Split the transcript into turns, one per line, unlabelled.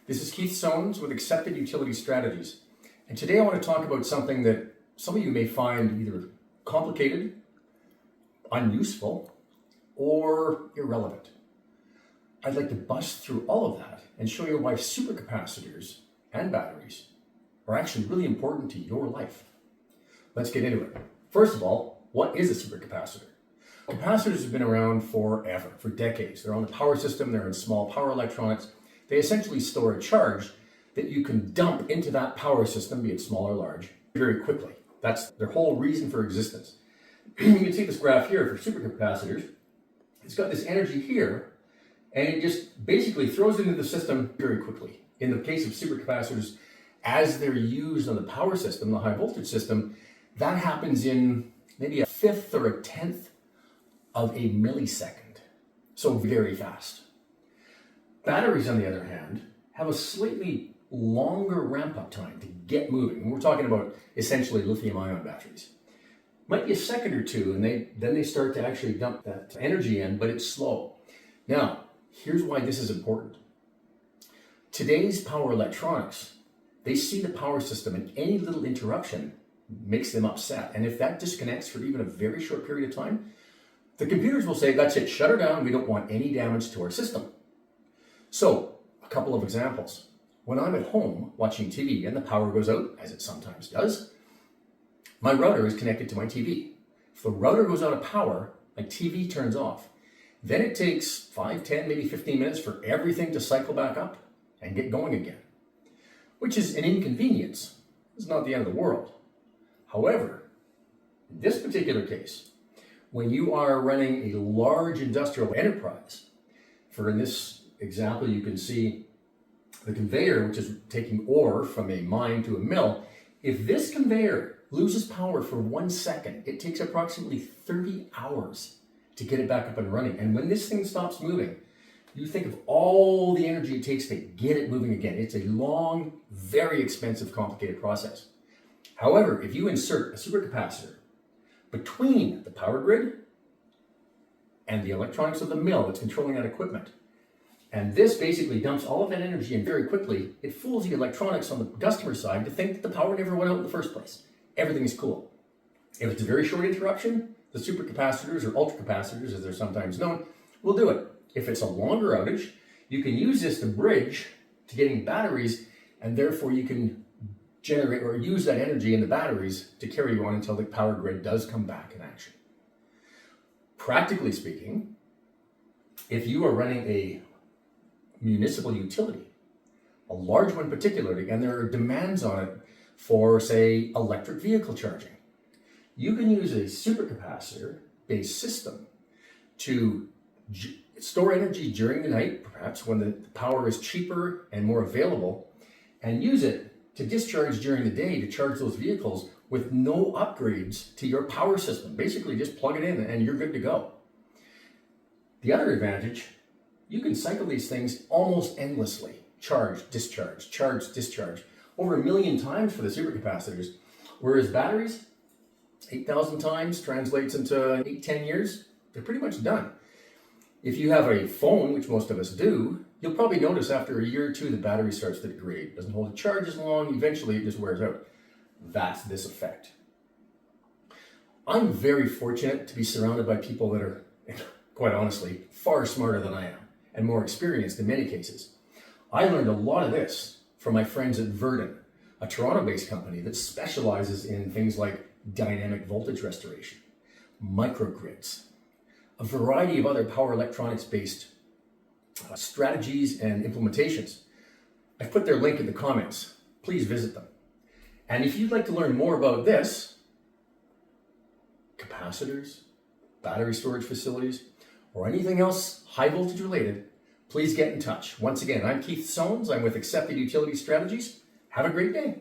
This is Keith Soanes with Accepted Utility Strategies. And today I want to talk about something that some of you may find either complicated, unuseful, or irrelevant. I'd like to bust through all of that and show you why supercapacitors and batteries are actually really important to your life. Let's get into it. First of all, what is a supercapacitor? Capacitors have been around forever, for decades. They're on the power system, they're in small power electronics. They essentially store a charge that you can dump into that power system, be it small or large, very quickly. That's their whole reason for existence. You can see this graph here for supercapacitors. It's got this energy here, and it just basically throws it into the system very quickly. In the case of supercapacitors, as they're used on the power system, the high voltage system, that happens in maybe a fifth or a tenth of a millisecond. So very fast. Batteries, on the other hand, have a slightly longer ramp-up time to get moving. And we're talking about essentially lithium-ion batteries. Might be a second or two, and then they start to actually dump that energy in, but it's slow. Now, here's why this is important. Today's power electronics, they see the power system, and any little interruption makes them upset. And if that disconnects for even a very short period of time, the computers will say, that's it, shut her down, we don't want any damage to our system. So, a couple of examples. When I'm at home watching TV and the power goes out, as it sometimes does, my router is connected to my TV. If the router goes out of power, my TV turns off. Then it takes 5, 10, maybe 15 minutes for everything to cycle back up and get going again, which is an inconvenience. It's not the end of the world. However, in this particular case, when you are running a large industrial enterprise, for in this example, you can see the conveyor, which is taking ore from a mine to a mill. If this conveyor loses power for 1 second, it takes approximately 30 hours to get it back up and running. And when this thing stops moving, you think of all the energy it takes to get it moving again. It's a long, very expensive, complicated process. However, if you insert a supercapacitor between the power grid and the electronics of the mill that's controlling that equipment, and this basically dumps all of that energy in very quickly, it fools the electronics on the customer side to think that the power never went out in the first place. Everything is cool. If it's a very short interruption, the supercapacitors, or ultracapacitors as they're sometimes known, will do it. If it's a longer outage, you can use this to bridge to getting batteries, and therefore you can generate or use that energy in the batteries to carry you on until the power grid does come back in action. Practically speaking, if you are running a municipal utility, a large one particularly, and there are demands on it for, say, electric vehicle charging, you can use a supercapacitor-based system to store energy during the night, perhaps when the power is cheaper and more available, and use it to discharge during the day to charge those vehicles with no upgrades to your power system. Basically, just plug it in and you're good to go. The other advantage, you can cycle these things almost endlessly. Charge, discharge, over 1 million times for the supercapacitors, whereas batteries, 8,000 times translates into 8, 10 years. They're pretty much done. If you have a phone, which most of us do, you'll probably notice after a year or two the battery starts to degrade. It doesn't hold a charge as long. Eventually it just wears out. That's this effect. I'm very fortunate to be surrounded by people that are, quite honestly, far smarter than I am and more experienced in many cases. I learned a lot of this from my friends at Verdun, a Toronto-based company that specializes in things like dynamic voltage restoration, microgrids, a variety of other power electronics-based strategies and implementations. I've put their link in the comments. Please visit them. And if you'd like to learn more about this, capacitors, battery storage facilities, or anything else high voltage related, please get in touch. Once again, I'm Keith Soanes. I'm with Accepted Utility Strategies. Have a great day.